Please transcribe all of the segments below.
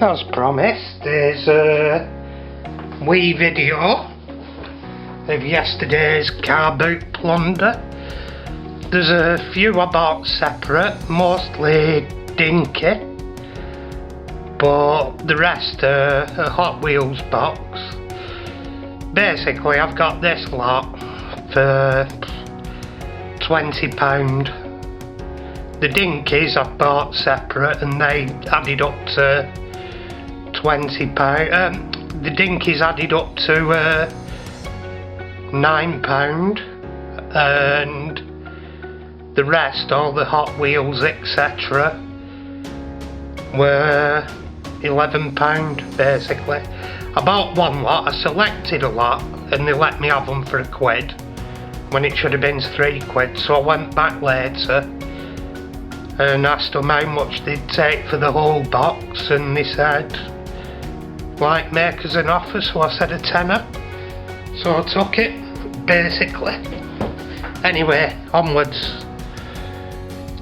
as promised, there's a wee video of yesterday's car boot plunder. There's a few I bought separate, mostly dinky, but the rest are a Hot Wheels box. Basically, I've got this lot for £20. The dinkies I've bought separate and they added up to £20. The dinkies added up to £9, and the rest, all the Hot Wheels etc, were £11 basically. I bought one lot, I selected a lot, and they let me have them for £1 when it should have been £3, so I went back later and asked them how much they'd take for the whole box, and they said, like, make us an offer, so I said a tenner, so I took it, basically. Anyway, onwards.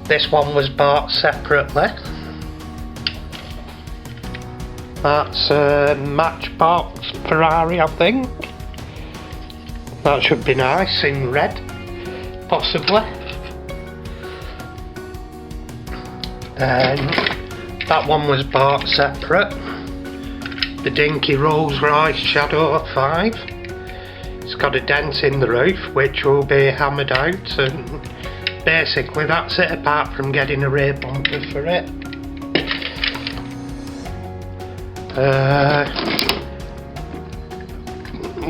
This one was bought separately. That's a Matchbox Ferrari, I think. That should be nice in red, possibly. And that one was bought separate. The dinky Rolls Royce Shadow 5. It's got a dent in the roof which will be hammered out, and basically that's it, apart from getting a rear bumper for it.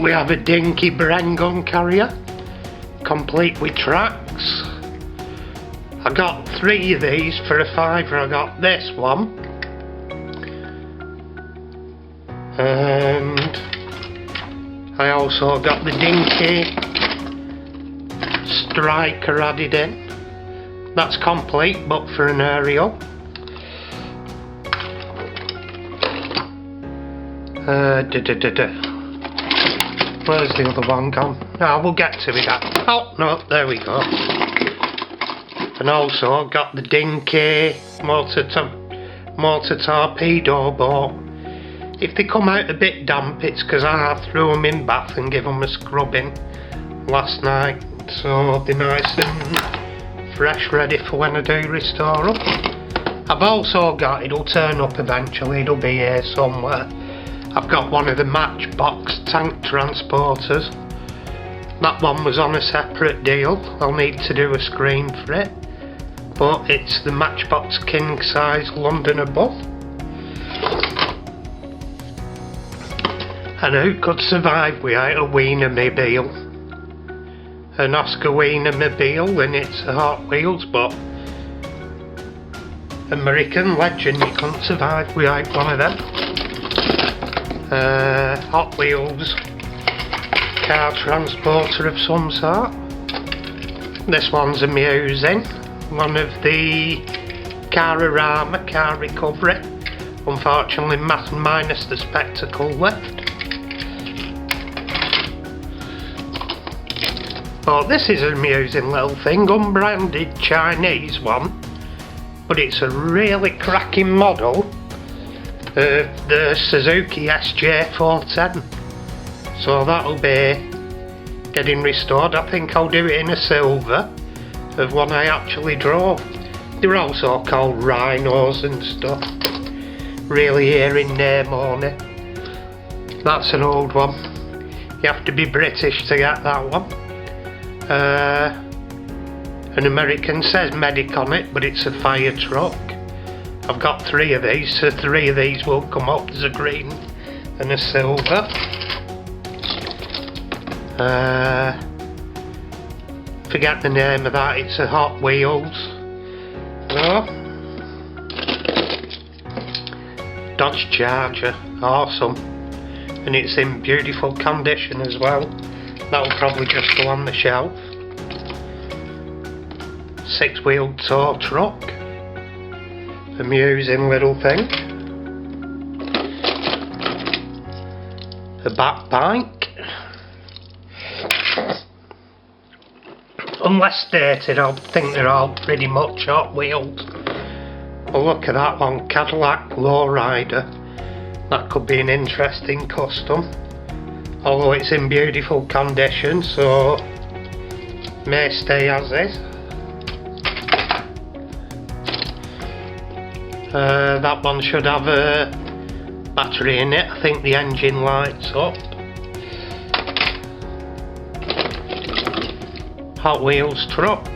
We have a dinky Bren gun carrier, complete with tracks. I got 3 of these for a £5. I got this one, and I also got the dinky Striker added in. That's complete but for an aerial. Where's the other one gone? Ah, we'll get to it. Oh no, there we go. And also got the dinky motor torpedo boat. If they come out a bit damp, it's because I threw them in bath and gave them a scrubbing last night, so they're nice and fresh, ready for when I do restore them. I've also got, it'll turn up eventually, it'll be here somewhere, I've got one of the Matchbox tank transporters. That one was on a separate deal. I'll need to do a screen for it, but it's the Matchbox king size London above. And who could survive without a Wienermobile? An Oscar Wienermobile, and it's a Hot Wheels, but American legend, you couldn't survive without one of them. Hot Wheels car transporter of some sort. This one's amusing. One of the Carorama car recovery. Unfortunately, minus the spectacle left. But this is an amusing little thing, unbranded Chinese one, but it's a really cracking model of the Suzuki SJ410. So that'll be getting restored. I think I'll do it in a silver of one I actually drove. They're also called Rhinos and stuff. Really hearing name on it. That's an old one. You have to be British to get that one. An American says medic on it, but it's a fire truck. I've got 3 of these, so 3 of these will come up. There's a green and a silver. Forget the name of that, it's a Hot Wheels. Oh. Dodge Charger, awesome. And it's in beautiful condition as well. That'll probably just go on the shelf. 6-wheeled tow truck. Amusing little thing. A back bike. Unless stated, I think they're all pretty much Hot Wheels. Well, look at that one, Cadillac Lowrider. That could be an interesting custom, although it's in beautiful condition, so may stay as is. That one should have a battery in it. I think the engine lights up. Hot Wheels truck.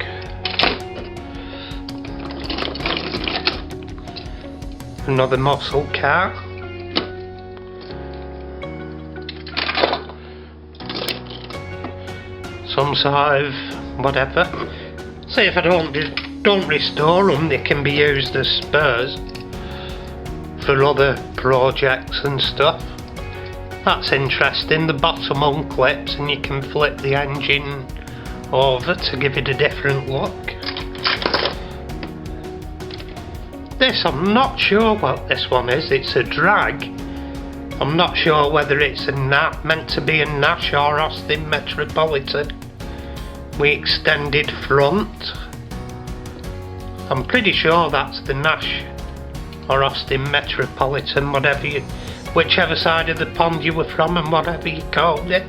Another muscle car. Some sort of whatever. See, if I don't restore them, they can be used as spares for other projects and stuff. That's interesting. The bottom unclips and you can flip the engine over to give it a different look. This, I'm not sure what this one is. It's a drag. I'm not sure whether it's meant to be a Nash or Austin Metropolitan with extended front. I'm pretty sure that's the Nash or Austin Metropolitan, whichever side of the pond you were from and whatever you called it.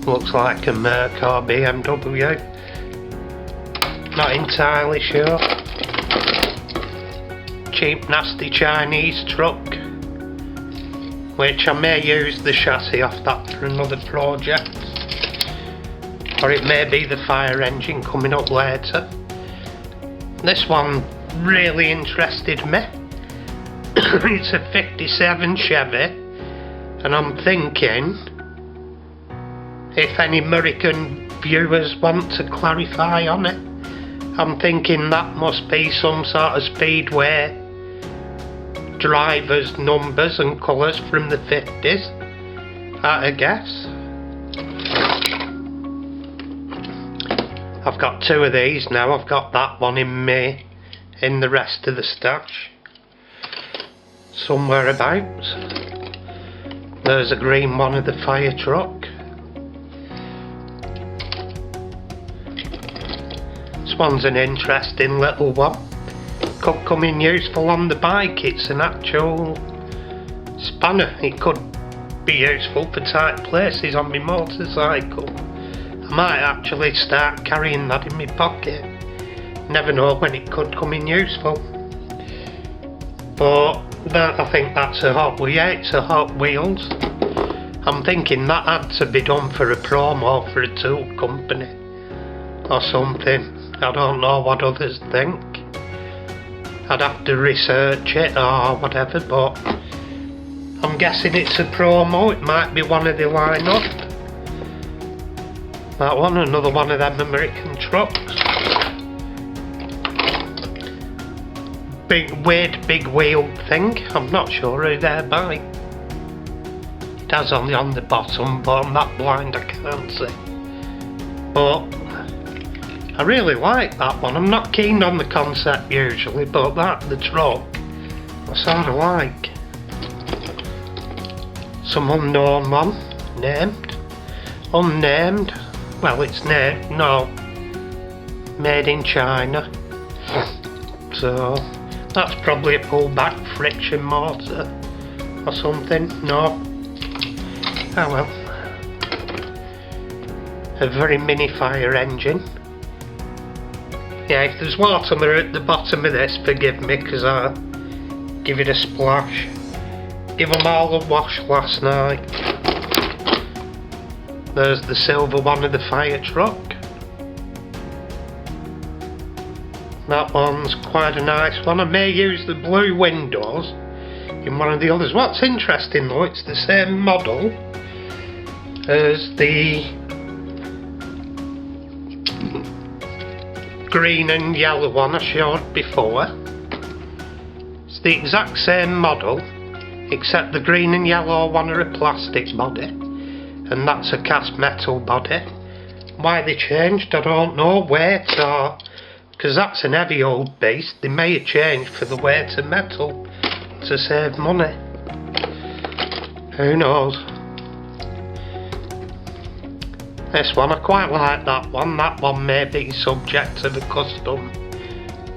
Looks like a Merc or BMW. Not entirely sure. Cheap nasty Chinese truck, which I may use the chassis off that for another project, or it may be the fire engine coming up later. This one really interested me. It's a 57 Chevy, and I'm thinking if any American viewers want to clarify on it, I'm thinking that must be some sort of Speedway driver's numbers and colours from the 50s, I guess. I've got two of these now. I've got that one in the rest of the stash somewhere abouts. There's a green one of the fire truck. This one's an interesting little one. Could come in useful on the bike. It's an actual spanner. It could be useful for tight places on my motorcycle. I might actually start carrying that in my pocket. Never know when it could come in useful. But I think that's a Hot Wheels. Yeah, it's a Hot Wheels. I'm thinking that had to be done for a promo for a tool company or something. I don't know what others think. I'd have to research it or whatever, but I'm guessing it's a promo. It might be one of the lineup. That one, another one of them American trucks. Weird big wheeled thing. I'm not sure who they're by. It has only on the bottom, but I'm that blind I can't see. But I really like that one. I'm not keen on the concept usually, but the truck, I sort of like. Some unknown one, named, unnamed, well it's named, no, made in China. So, that's probably a pullback friction motor or something, no. Oh well. A very mini fire engine. Yeah, if there's water at the bottom of this, forgive me, because I give it a splash. Give them all a wash last night. There's the silver one of the fire truck. That one's quite a nice one. I may use the blue windows in one of the others. What's interesting though, it's the same model as the green and yellow one I showed before. It's the exact same model, except the green and yellow one are a plastic body and that's a cast metal body. Why they changed, I don't know. Weight, or because that's an heavy old beast, they may have changed for the weight of metal to save money. Who knows? This one, I quite like that one. That one may be subject to the custom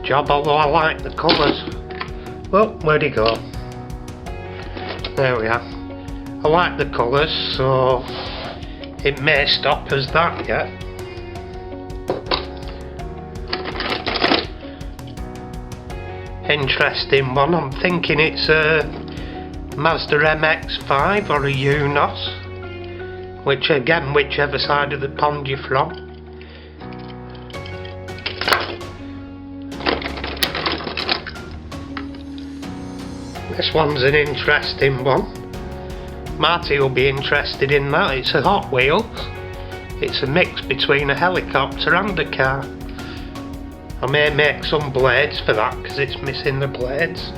job, although I like the colours. Well, where'd he go? There we are. I like the colours, so it may stop as that yet. Interesting one. I'm thinking it's a Mazda MX-5 or a Unos. Which again, whichever side of the pond you're from. This one's an interesting one. Marty will be interested in that. It's a Hot Wheels. It's a mix between a helicopter and a car. I may make some blades for that because it's missing the blades.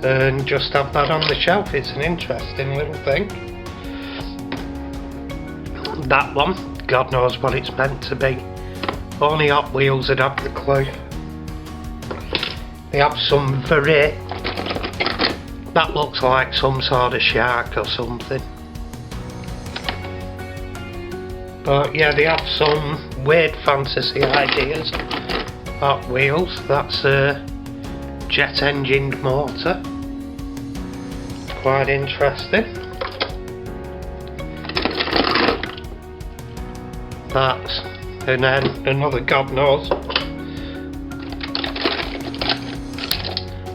And just have that on the shelf. It's an interesting little thing. That one, God knows what it's meant to be. Only Hot Wheels would have the clue. They have some very... that looks like some sort of shark or something. But yeah, they have some weird fantasy ideas. Hot Wheels, that's a jet engined motor. Quite interesting. That's, and then another God knows,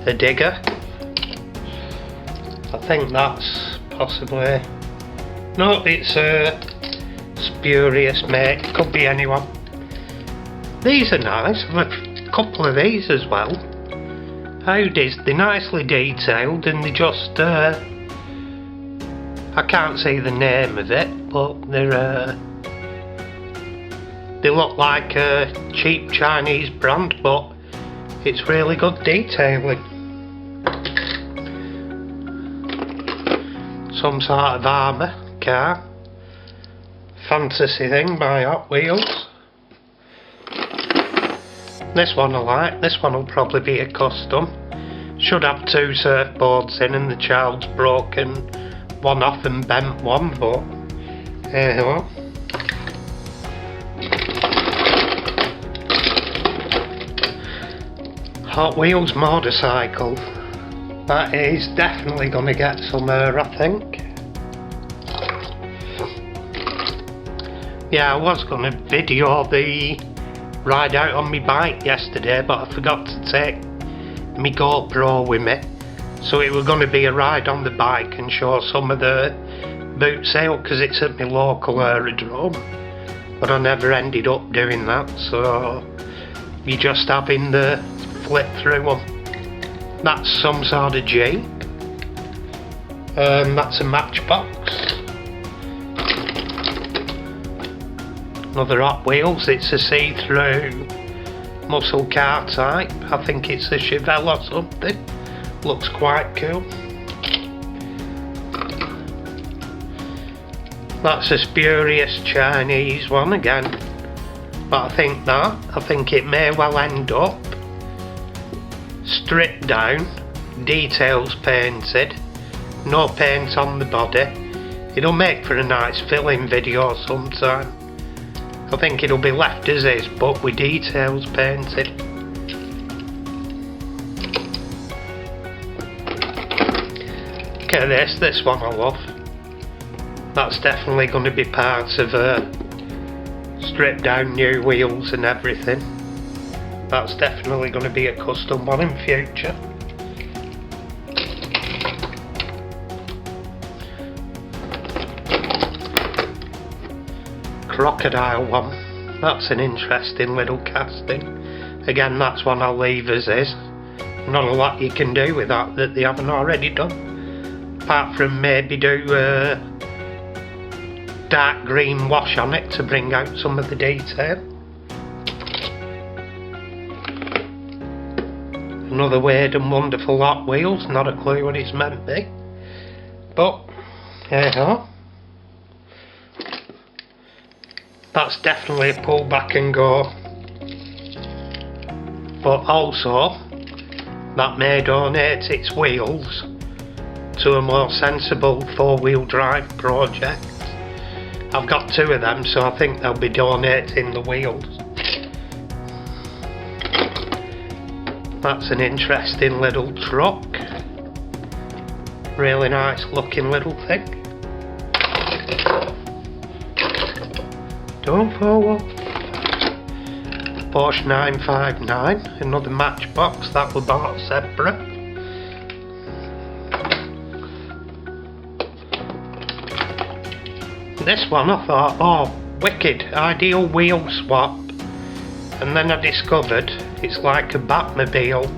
a digger. I think that's possibly, no, it's a spurious mate, could be anyone. These are nice, I have a couple of these as well. Audis, they're nicely detailed and they just, I can't see the name of it, but they're, they look like a cheap Chinese brand, but it's really good detailing. Some sort of armour car. Fantasy thing by Hot Wheels. This one I like. This one will probably be a custom. Should have 2 surfboards in and the child's broken one off and bent one, but anyway. Hot Wheels motorcycle. That is definitely going to get somewhere, I think. Yeah, I was going to video the ride out on my bike yesterday, but I forgot to take my GoPro with me. So it was going to be a ride on the bike and show some of the boot sale because it's at my local aerodrome. But I never ended up doing that, so you're just having the flip through them. That's some sort of Jeep. That's a Matchbox. Another Hot Wheels, it's a see-through muscle car type. I think it's a Chevelle or something. Looks quite cool. That's a spurious Chinese one again. But I think it may well end up stripped down, details painted, no paint on the body. It'll make for a nice filling video sometime. I think it'll be left as is, but with details painted. Look at this one I love. That's definitely going to be part of a stripped down new wheels and everything. That's definitely going to be a custom one in future. Crocodile one. That's an interesting little casting. Again, that's one I'll leave as is. Not a lot you can do with that they haven't already done. Apart from maybe do a dark green wash on it to bring out some of the detail. Another weird and wonderful Hot Wheels, not a clue what it's meant to be. But, there you go. That's definitely a pull back and go. But also, that may donate its wheels to a more sensible 4-wheel drive project. I've got 2 of them, so I think they'll be donating the wheels. That's an interesting little truck. Really nice looking little thing. Don't fall off. Porsche 959, another matchbox that we bought separate. This one I thought, oh, wicked, ideal wheel swap. And then I discovered it's like a Batmobile,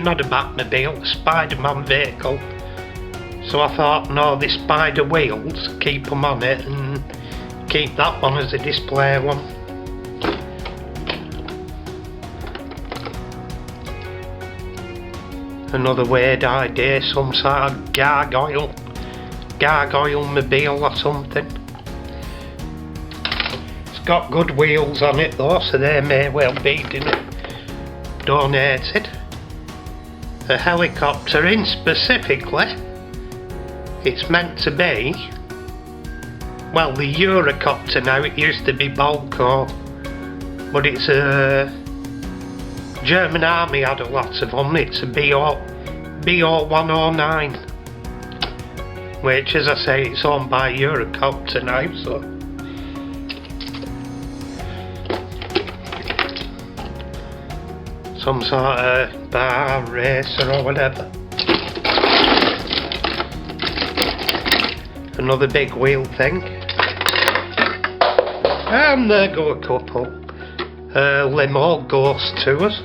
not a Batmobile, a Spider-Man vehicle. So I thought, no, the spider wheels, keep them on it and keep that one as a display one. Another weird idea, some sort of gargoyle mobile or something. It's got good wheels on it though, so they may well be donated. A helicopter in specifically, it's meant to be, well, the Eurocopter now, it used to be Balco, but it's a German army had a lot of them. It's a BO 109, which, as I say, it's owned by Eurocopter now, so. Some sort of bar racer or whatever. Another big wheel thing. And there go a couple. Limo ghost tours.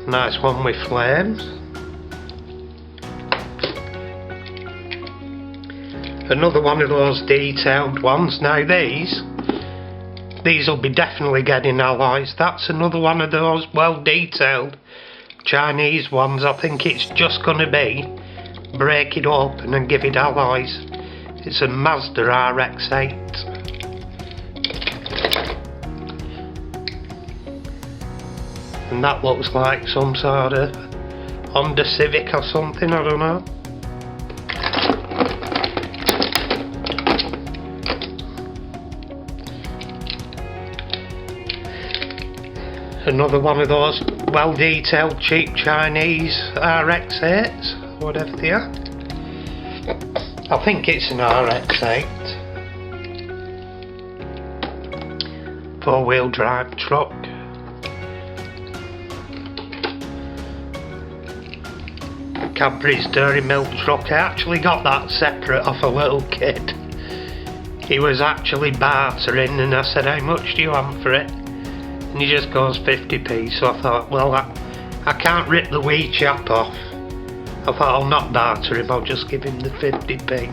Nice one with flames. Another one of those detailed ones. Now these will be definitely getting alloys. That's another one of those well detailed Chinese ones. I think it's just going to be break it open and give it alloys. It's a Mazda RX-8. And that looks like some sort of Honda Civic or something, I don't know. Another one of those well detailed cheap Chinese RX-8s, whatever they are. I think it's an RX-8. 4-wheel drive truck. Cadbury's Dairy Milk truck. I actually got that separate off a little kid. He was actually bartering and I said, how much do you want for it? And he just goes 50p, so I thought, well, I can't rip the wee chap off. I thought I'll not barter him, I'll just give him the 50p.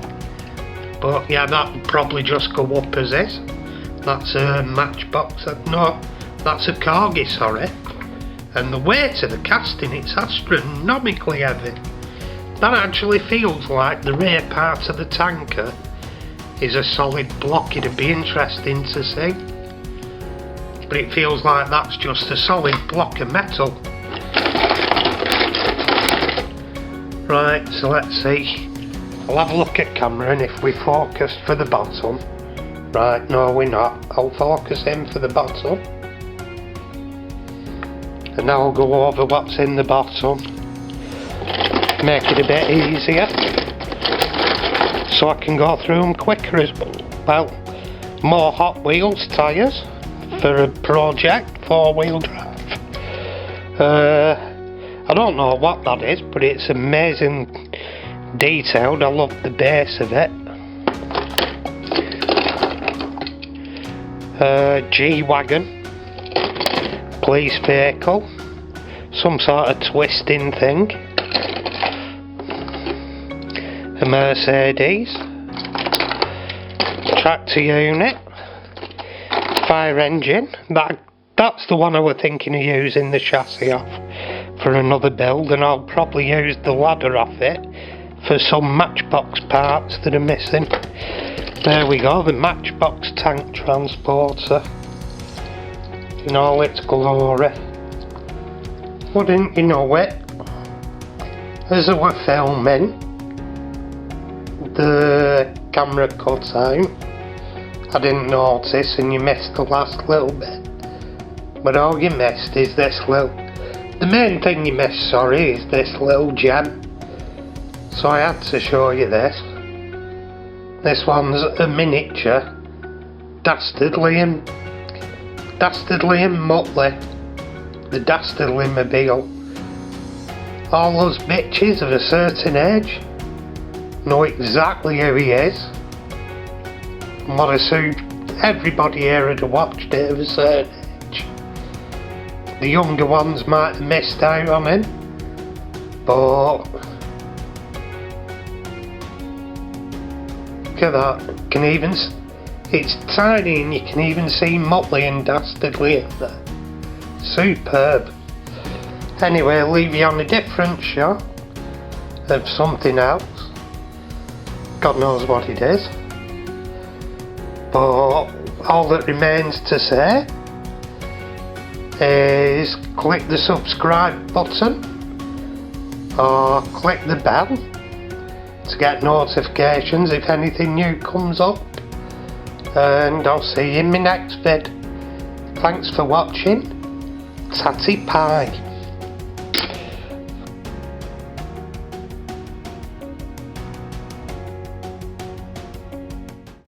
But yeah, that'll probably just go up as is. That's a matchbox, no, that's a Corgi, sorry. And the weight of the casting, it's astronomically heavy. That actually feels like the rear part of the tanker is a solid block. It'd be interesting to see. But it feels like that's just a solid block of metal. Right, so let's see. I'll have a look at camera and if we focus for the bottom. Right, no we're not. I'll focus in for the bottom. And now I'll go over what's in the bottom. Make it a bit easier. So I can go through them quicker as well. More Hot Wheels tyres for a project, 4-wheel drive. I don't know what that is, but it's amazing detailed. I love the base of it. G-Wagon. Police vehicle. Some sort of twisting thing. A Mercedes. Tractor unit. Fire engine. That's the one I was thinking of using the chassis off for another build, and I'll probably use the ladder off it for some matchbox parts that are missing. There we go, the matchbox tank transporter in all its glory. Wouldn't you know it? as I were filming, the camera cut out. I didn't notice, and you missed the last little bit. But all you missed is this the main thing you missed, sorry, is this little gem. So I had to show you this. This one's a miniature Dastardly and Muttley, the Dastardly Mobile. All those bitches of a certain age know exactly who he is. And what I assume everybody here had watched it of a certain age. The younger ones might have missed out on him, but look at that. It's tiny and you can even see Motley and Dastardly in there. Superb. Anyway, I'll leave you on a different shot of something else. God knows what it is. But all that remains to say is click the subscribe button or click the bell to get notifications if anything new comes up, and I'll see you in my next vid. Thanks for watching. Tatty pie.